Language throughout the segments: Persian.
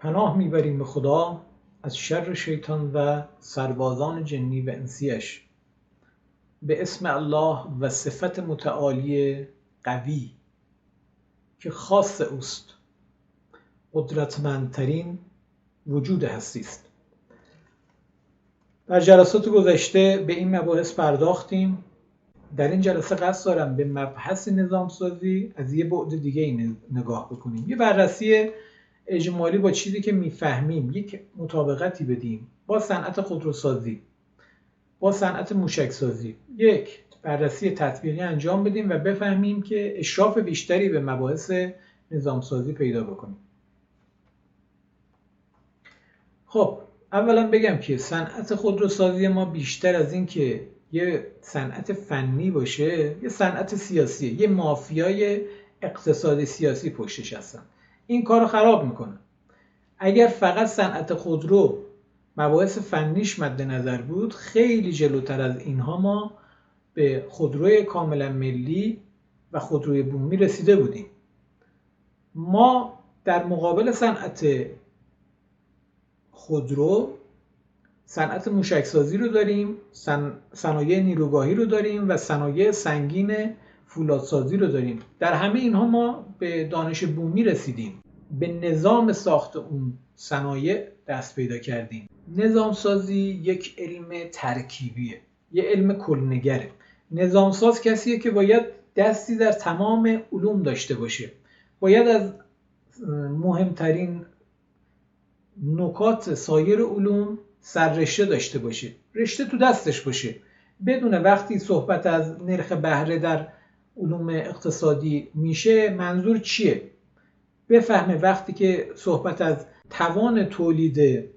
پناه میبریم به خدا از شر شیطان و سربازان جنی و انسیش، به اسم الله و صفت متعالی قوی که خاص اوست، قدرتمندترین وجود هستی است. در جلسات گذشته به این مباحث پرداختیم. در این جلسه قصد دارم به مبحث نظام سازی از یه بعد دیگه نگاه بکنیم، یه بررسی اجمالی با چیزی که میفهمیم یک مطابقتی بدیم با صنعت خودروسازی، با صنعت موشکسازی، یک بررسی تطبیقی انجام بدیم و بفهمیم که اشراف بیشتری به مباحث نظام سازی پیدا بکنیم. خب اولا بگم که صنعت خودروسازی ما بیشتر از این که یه صنعت فنی باشه، یه صنعت سیاسیه، یه مافیای اقتصادی سیاسی پشتش هستن. این کارو خراب میکنه. اگر فقط صنعت خودرو مباحث فنیش مد نظر بود، خیلی جلوتر از اینها ما به خودروی کاملا ملی و خودروی بومی رسیده بودیم. ما در مقابل صنعت خودرو صنعت موشکسازی رو داریم، صنایع نیروگاهی رو داریم و صنایع سنگین فولادسازی رو داریم. در همه اینها ما به دانش بومی رسیدیم، به نظام ساخت اون صنایع دست پیدا کردیم. نظام سازی یک علم ترکیبیه، یه علم کلنگره. نظام ساز کسیه که باید دستی در تمام علوم داشته باشه، باید از مهمترین نکات سایر علوم سررشته داشته باشه، رشته تو دستش باشه، بدونه وقتی صحبت از نرخ بهره در علوم اقتصادی میشه منظور چیه، بفهمه وقتی که صحبت از توان تولید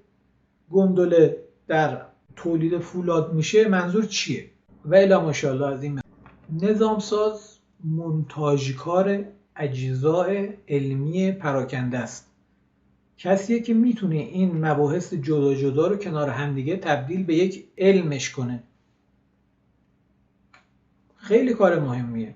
گندله در تولید فولاد میشه منظور چیه و الی ماشاءالله. از این نظام ساز مونتاژکار اجزای علمی پراکنده است، کسیه که میتونه این مباحث جدا جدا رو کنار همدیگه تبدیل به یک علمش کنه. خیلی کار مهمیه.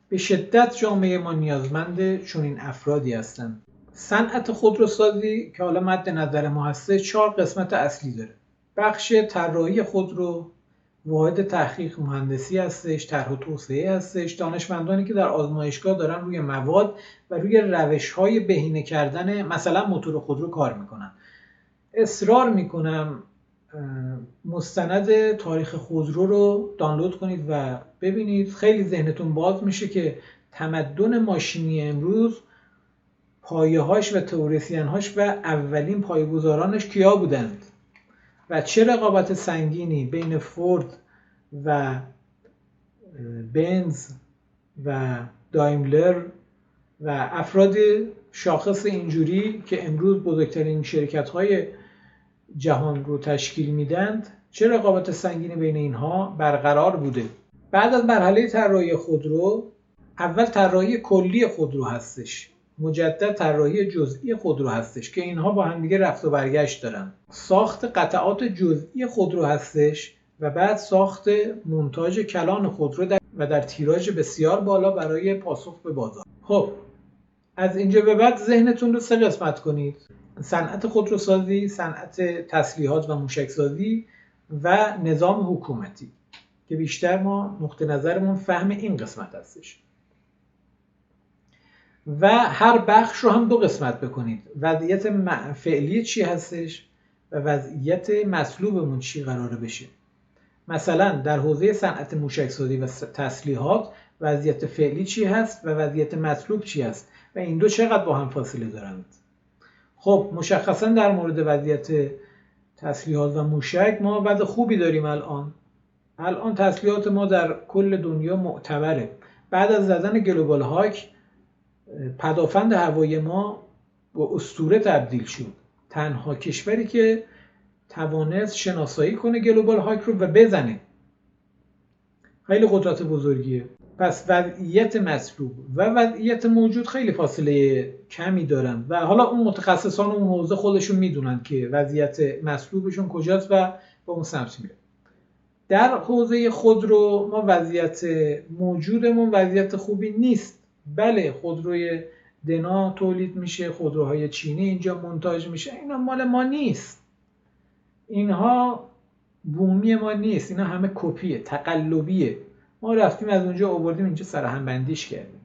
به شدت جامعه ما نیازمند چنین افرادی هستند. صنعت خودروسازی که حالا مد نظر ما هسته 4 قسمت اصلی داره. بخش طراحی خودرو، واحد تحقیق مهندسی هستش، طرح و توسعه هستش، دانشمندانی که در آزمایشگاه دارن روی مواد و روی روش‌های بهینه کردن مثلا موتور خودرو کار میکنن. اصرار میکنم مستند تاریخ خودرو رو دانلود کنید و ببینید، خیلی ذهنتون باز میشه که تمدن ماشینی امروز پایه‌هاش و تئوریسین‌هاش و اولین پایه‌گذارانش کیا بودند و چه رقابت سنگینی بین فورد و بنز و دایملر و افراد شاخص اینجوری که امروز بزرگترین شرکت‌های جهان رو تشکیل میدند، چه رقابت سنگینی بین اینها برقرار بوده. بعد از مرحله طراحی خودرو، اول طراحی کلی خودرو هستش، مجدد طراحی جزئی خودرو هستش که اینها با هم دیگه رفت و برگشت دارن. ساخت قطعات جزئی خودرو هستش و بعد ساخت مونتاژ کلان خودرو و در تیراژ بسیار بالا برای پاسخ به بازار. خب از اینجا به بعد ذهنتون رو 3 قسمت کنید: صنعت خودروسازی، صنعت تسلیحات و موشکسازی و نظام حکومتی، که بیشتر ما نقطه نظرمون فهم این قسمت هستش. و هر بخش رو هم 2 قسمت بکنید: وضعیت فعلی چی هستش و وضعیت مطلوبمون چی قراره بشه. مثلا در حوزه صنعت موشکسازی و تسلیحات وضعیت فعلی چی هست و وضعیت مطلوب چی هست و این دو چقدر با هم فاصله دارند. خب مشخصا در مورد وضعیت تسلیحات و موشک ما وضع خوبی داریم. الان تسلیحات ما در کل دنیا معتبره. بعد از زدن گلوبال هاک پدافند هوایی ما به اسطوره تبدیل شد. تنها کشوری که توانست شناسایی کنه گلوبال هاک رو و بزنه. خیلی قدرت بزرگیه. پس وضعیت مطلوب و وضعیت موجود خیلی فاصله کمی دارن و حالا اون متخصصان اون حوزه خودشون میدونن که وضعیت مطلوبشون کجاست و با اون سمت میره. در حوزه خودرو ما وضعیت موجودمون وضعیت خوبی نیست. بله خودروی دنا تولید میشه، خودروهای چینی اینجا مونتاژ میشه. اینا مال ما نیست، اینها بومی ما نیست، اینا همه کپیه، تقلبیه. ما رفتیم از اونجا آوردیم اینجا سرهم بندیش کردیم.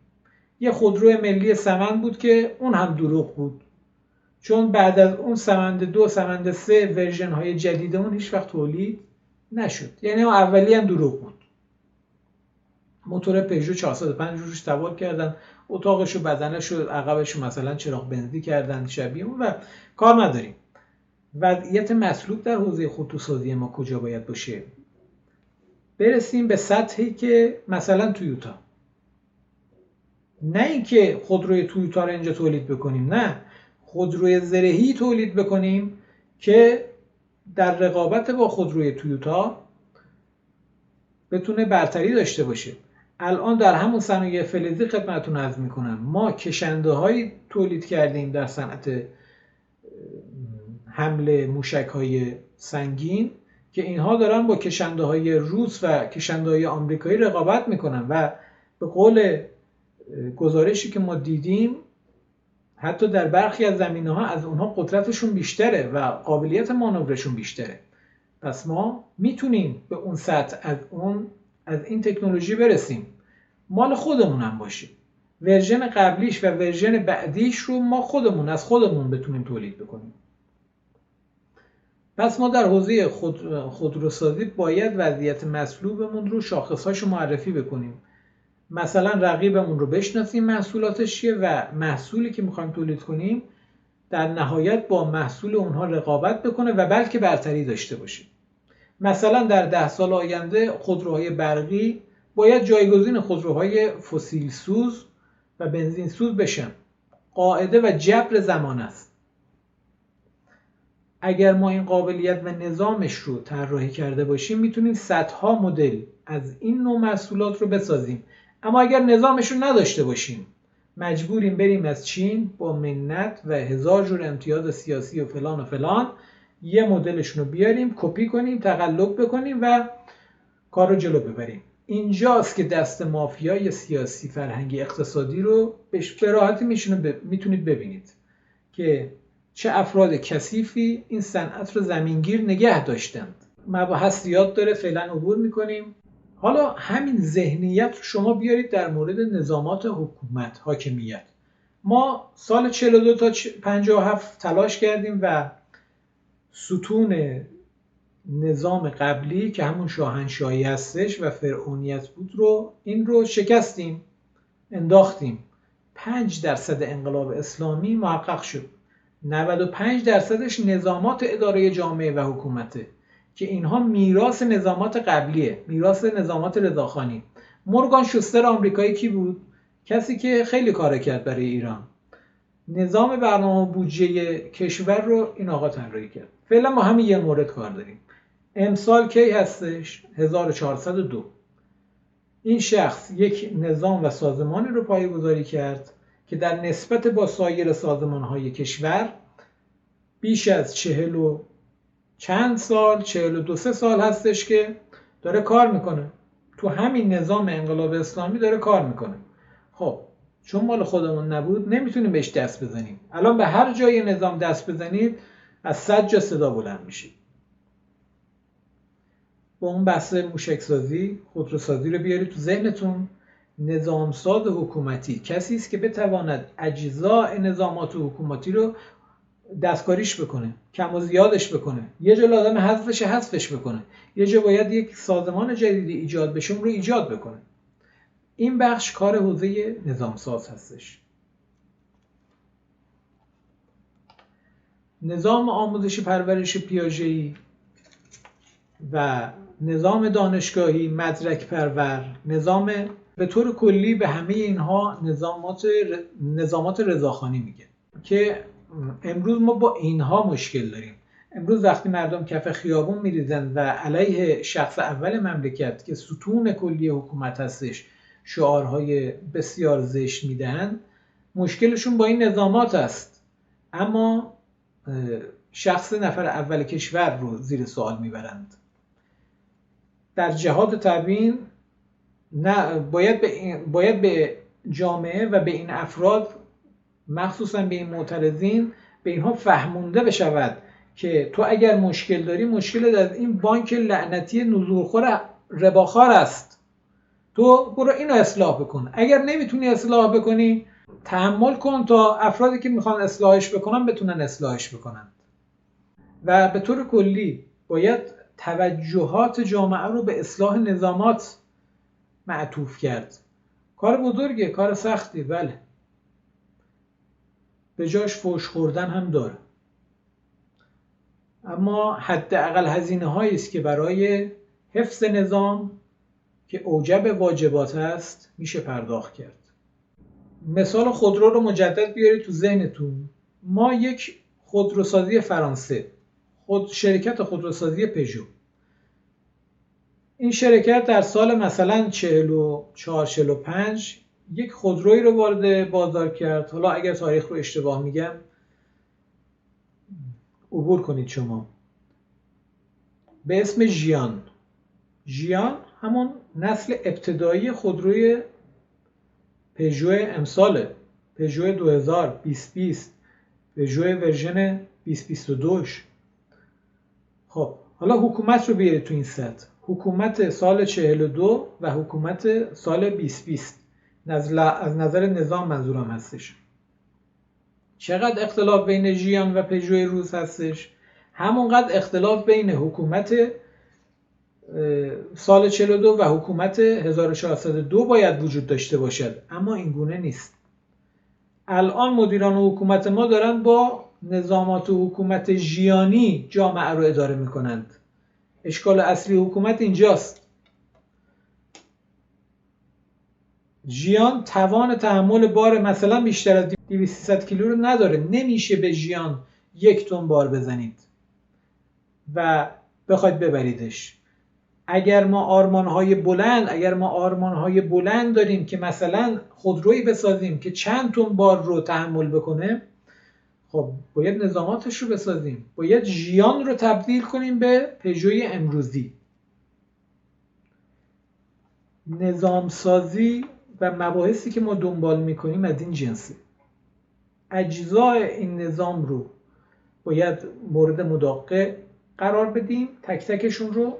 یه خودرو ملی سمند بود که اون هم دروغ بود، چون بعد از اون سمند 2 سمند 3 ورژن های جدید اون هیچ وقت تولید نشد، یعنی اون اولی هم دروغ بود. موتور پژو 405 روش سوار کردن، اتاقشو بدنشو عقبشو مثلا چراغ بنزی کردن شبیه اون و کار نداریم. وضعیت مطلوب در حوزه خودروسازی ما کجا باید باشه؟ برسیم به سطحی که مثلا تویوتا، نه اینکه خودروی تویوتا رو اینجا تولید بکنیم، نه، خودروی زرهی تولید بکنیم که در رقابت با خودروی تویوتا بتونه برتری داشته باشه. الان در همون صنایع فلزی خدمتتون عرض میکنم، ما کشنده هایی تولید کردیم در صنعت حمل موشک های سنگین که اینها دارن با کشنده های روس و کشنده های آمریکایی رقابت میکنن و به قول گزارشی که ما دیدیم حتی در برخی از زمینه‌ها از اونها قدرتشون بیشتره و قابلیت مانورشون بیشتره. پس ما میتونیم به اون سطح از این تکنولوژی برسیم، مال خودمون هم باشه، ورژن قبلیش و ورژن بعدیش رو ما از خودمون بتونیم تولید بکنیم. پس ما در حوزه خودروسازی باید وضعیت مطلوبمون رو شاخص‌هاشو معرفی بکنیم. مثلا رقیبمون رو بشناسیم محصولاتش چیه و محصولی که میخوایم تولید کنیم در نهایت با محصول اونها رقابت بکنه و بلکه برتری داشته باشه. مثلا در 10 سال آینده خودروهای برقی باید جایگزین خودروهای فسیل سوز و بنزین سوز بشن. قاعده و جبر زمان است. اگر ما این قابلیت و نظامش رو طراحی کرده باشیم میتونیم صدها مدل از این نوع محصولات رو بسازیم. اما اگر نظامش رو نداشته باشیم مجبوریم بریم از چین با منت و 1000 جور امتیاز سیاسی و فلان و فلان یه مدلشون رو بیاریم، کپی کنیم، تقلب بکنیم و کار رو جلو ببریم. اینجاست که دست مافیای سیاسی، فرهنگی، اقتصادی رو به راحتی میتونید ببینید که چه افراد کثیفی این صنعت رو زمینگیر نگه داشتند. مباحث زیاد داره، فعلا عبور میکنیم. حالا همین ذهنیت رو شما بیارید در مورد نظامات حکومت، حاکمیت. ما سال 42 تا 57 تلاش کردیم و ستون نظام قبلی که همون شاهنشاهی هستش و فرعونیت بود این رو شکستیم، انداختیم. 5% انقلاب اسلامی محقق شد. 95%ش نظامات اداره جامعه و حکومته که اینها میراث نظامات قبلیه، میراث نظامات رضاخانی. مورگان شوستر آمریکایی کی بود؟ کسی که خیلی کار کرد برای ایران. نظام برنامه بودجه کشور رو این آقا طراحی کرد. فعلا ما همین یه مورد کار داریم. امسال کی هستش؟ 1402. این شخص یک نظام و سازمانی رو پایه‌گذاری کرد که در نسبت با سایر سازمان‌های کشور بیش از 40 و چند سال، 42 سال هستش که داره کار میکنه. تو همین نظام انقلاب اسلامی داره کار میکنه. خب چون مال خودمون نبود نمیتونیم بهش دست بزنیم. الان به هر جای نظام دست بزنید از 100 جا صدا بلند میشه. با اون بحث موشکسازی، خودروسازی رو بیارید تو ذهنتون. نظامساز حکومتی کسی است که بتواند اجزاء نظامات حکومتی رو دستکاریش بکنه، کم و زیادش بکنه. یه جا لازم حذفش بکنه، یه جا باید یک سازمان جدیدی ایجاد بشه اون رو ایجاد بکنه. این بخش کار حوزه نظامساز هستش. نظام آموزش پرورش پیاژه‌ای و نظام دانشگاهی مدرک پرور، نظام به طور کلی به همه اینها نظامات رضاخانی میگه که امروز ما با اینها مشکل داریم. امروز وقتی مردم کف خیابون میریزن و علیه شخص اول مملکت که ستون کلی حکومت هستش شعارهای بسیار زشت میدن، مشکلشون با این نظامات است، اما شخص نفر اول کشور رو زیر سوال میبرند. در جهاد تبیین نه، باید به جامعه و به این افراد مخصوصا به این معترضین، به اینها فهمونده بشود که تو اگر مشکل داری، مشکل از این بانک لعنتی نزولخور رباخوار است، تو برو اینو اصلاح بکن. اگر نمیتونی اصلاح بکنی، تحمل کن تا افرادی که میخوان اصلاحش بکنن بتونن اصلاحش بکنن. و به طور کلی باید توجهات جامعه رو به اصلاح نظامات معطوف کرد. کار بزرگه، کار سختی، بله، به جاش فحش خوردن هم داره، اما حداقل هزینه هایی است که برای حفظ نظام که اوجب واجبات است میشه پرداخت کرد. مثال خودرو رو مجدد بیارید تو ذهنتون. ما یک خودروسازی فرانسه، شرکت خودروسازی پژو، این شرکت در سال مثلا 44-45 یک خودرویی رو وارد بازار کرد. حالا اگر تاریخ رو اشتباه میگم عبور کنید شما. به اسم ژیان. ژیان همون نسل ابتدایی خودروی پژو امساله، پژو 2020، پژو ورژن 2022. خب حالا حکومت رو بیارید تو این سطح. حکومت سال 42 و حکومت سال 2020 از نظر نظام منظورم هستش. چقدر اختلاف بین ژیان و پژو روز هستش؟ همونقدر اختلاف بین حکومت سال 42 و حکومت 1402 باید وجود داشته باشد، اما این گونه نیست. الان مدیران حکومت ما دارن با نظامات حکومت ژیانی جامعه رو اداره میکنند. اشکال اصلی حکومت اینجاست. ژیان توان تحمل بار مثلا بیشتر از 200-300 کیلو رو نداره. نمیشه به ژیان 1 تن بار بزنید و بخواید ببریدش. اگر ما آرمانهای بلند داریم که مثلا خودرویی بسازیم که چند تن بار رو تحمل بکنه، خب باید نظاماتش رو بسازیم. باید ژیان رو تبدیل کنیم به پژوی امروزی. نظام سازی و مباحثی که ما دنبال میکنیم از این جنسه. اجزای این نظام رو باید مورد مداقه قرار بدیم، تک تکشون رو،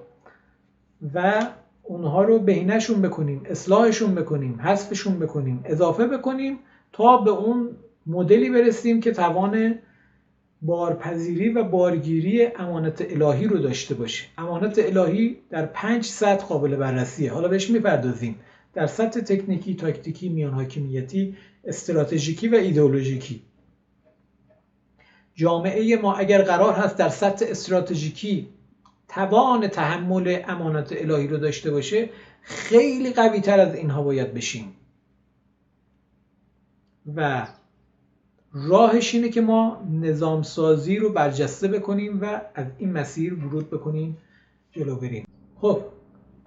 و اونها رو بهینه‌شون بکنیم، اصلاحشون بکنیم، حذفشون بکنیم، اضافه بکنیم تا به اون مدلی برسیم که توان بارپذیری و بارگیری امانت الهی رو داشته باشه. امانت الهی در 5 سطح قابل بررسیه. حالا بهش میپردازیم. در سطح تکنیکی، تاکتیکی، میان حاکمیتی، استراتژیکی و ایدئولوژیکی. جامعه ما اگر قرار هست در سطح استراتژیکی توان تحمل امانت الهی رو داشته باشه، خیلی قوی تر از اینها باید بشیم و راهش اینه که ما نظام سازی رو برجسته بکنیم و از این مسیر ورود بکنیم، جلو بریم. خب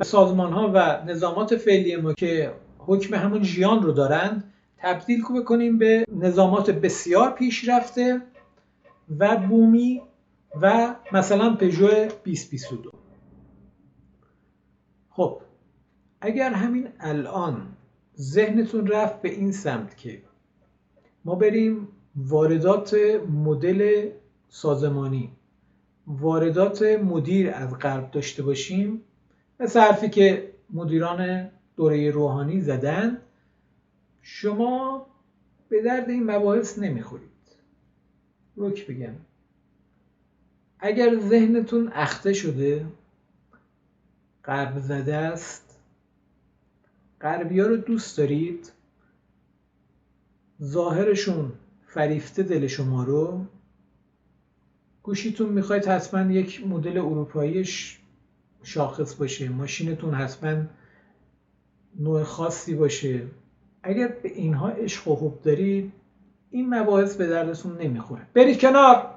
سازمان ها و نظامات فعلی ما که حکم همون ژیان رو دارند تبدیل بکنیم به نظامات بسیار پیشرفته و بومی و مثلا پژو 2022. خب اگر همین الان ذهنتون رفت به این سمت که ما بریم واردات مدل سازمانی، واردات مدیر از غرب داشته باشیم، مثل حرفی که مدیران دوره روحانی زدن، شما به درد این مباحث نمیخورید. رک بگم، اگر ذهنتون اخته شده، غرب زده است، غربی‌ها رو دوست دارید، ظاهرشون فریفته دل شما رو، گوشیتون میخواید حتما یک مدل اروپاییش شاخص باشه، ماشینتون حتما نوع خاصی باشه، اگر به اینها عشق و حب دارید، این مباحث به دردتون نمیخوره. برید کنار.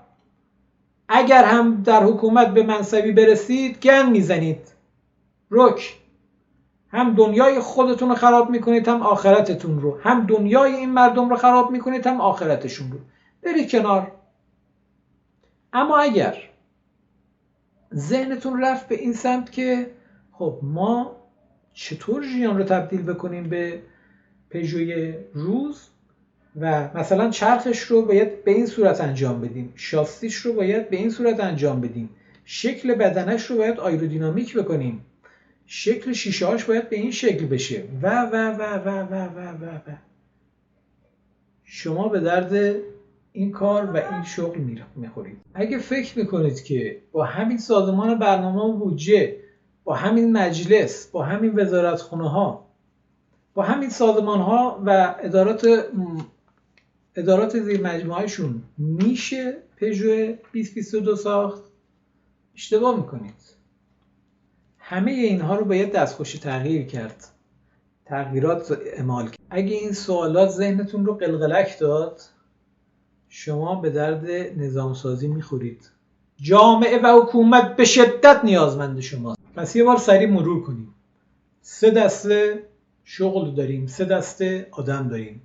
اگر هم در حکومت به منصبی برسید، گند میزنید. رک. هم دنیای خودتون رو خراب میکنید، هم آخرتتون رو. هم دنیای این مردم رو خراب میکنید، هم آخرتشون رو. برید کنار. اما اگر ذهنتون رفت به این سمت که خب ما چطور ژیان رو تبدیل بکنیم به پژوی روز، و مثلا چرخش رو باید به این صورت انجام بدیم، شاستیش رو باید به این صورت انجام بدیم، شکل بدنش رو باید آیرودینامیک بکنیم، شکل شیشه هاش باید به این شکل بشه و. شما به درد این کار و این شغل میخورید. اگه فکر میکنید که با همین سازمان برنامه و بودجه، با همین مجلس، با همین وزارتخونه ها، با همین سازمان ها و ادارات زیر مجموعهشون میشه پژو 2022 ساخت، اشتباه میکنید. همه اینها رو باید دستخوش تغییر کرد، تغییرات اعمال کرد. اگه این سوالات ذهنتون رو قلقلک داد، شما به درد نظام سازی میخورید. جامعه و حکومت به شدت نیازمند شماست. پس یه بار سریع مرور کنیم. 3 دسته شغل داریم، 3 دسته آدم داریم: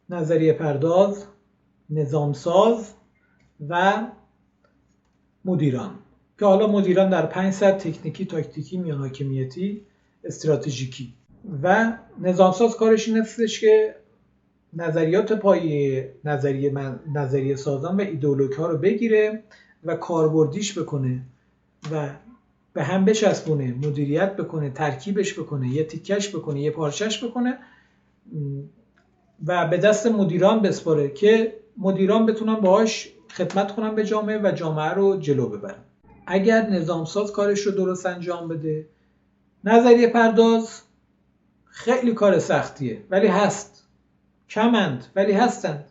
نظریه پرداز، نظام ساز و مدیران، که حالا مدیران در 5 سطح: تکنیکی، تاکتیکی، میان حاکمیتی، استراتژیکی. و نظام ساز کارش این هستش که نظریات پایه نظریه سازان و ایدئولوژی ها رو بگیره و کاربردیش بکنه و به هم بچسبونه، مدیریت بکنه، ترکیبش بکنه، یه تیکش بکنه، یه پارچش بکنه و به دست مدیران بسپاره که مدیران بتونن باهاش خدمت کنن به جامعه و جامعه رو جلو ببرن. اگر نظام ساز کارش رو درست انجام بده، نظریه پرداز خیلی کار سختیه ولی هست، کمند ولی هستند.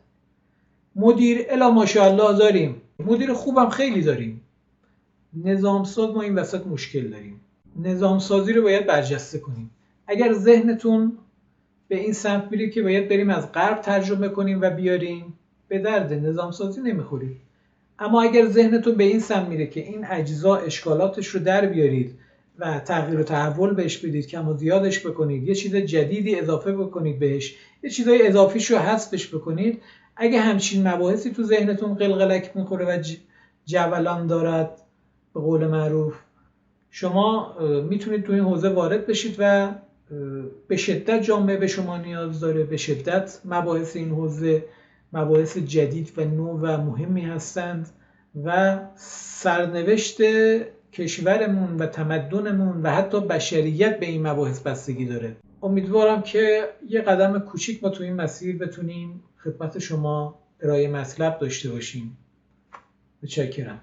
مدیر الا ماشاءالله داریم، مدیر خوبم خیلی داریم. نظام ساز ما این وسط مشکل داریم. نظام سازی رو باید برجسته کنیم. اگر ذهنتون به این سمت میره که باید بریم از غرب ترجمه کنیم و بیاریم، به درد نظام سازی نمیخورید. اما اگر ذهنتون به این سمت میره که این اجزا اشکالاتش رو در بیارید و تغییر و تحول بهش بدید، کم و زیادش بکنید، یه چیز جدیدی اضافه بکنید بهش، یه چیزای اضافیش رو حذفش بکنید، اگه همچین مباحثی تو ذهنتون قلقلک میخوره و جولان دارد به قول معروف، شما میتونید تو این حوزه وارد بشید و به شدت جامعه به شما نیاز داره، به شدت مباحث این حوزه مباحث جدید و نو و مهمی هستند و سرنوشت کشورمون و تمدنمون و حتی بشریت به این مباحث بستگی داره. امیدوارم که یه قدم کوچیک ما تو این مسیر بتونیم خدمت شما ارائه مطلب داشته باشیم. متشکرم.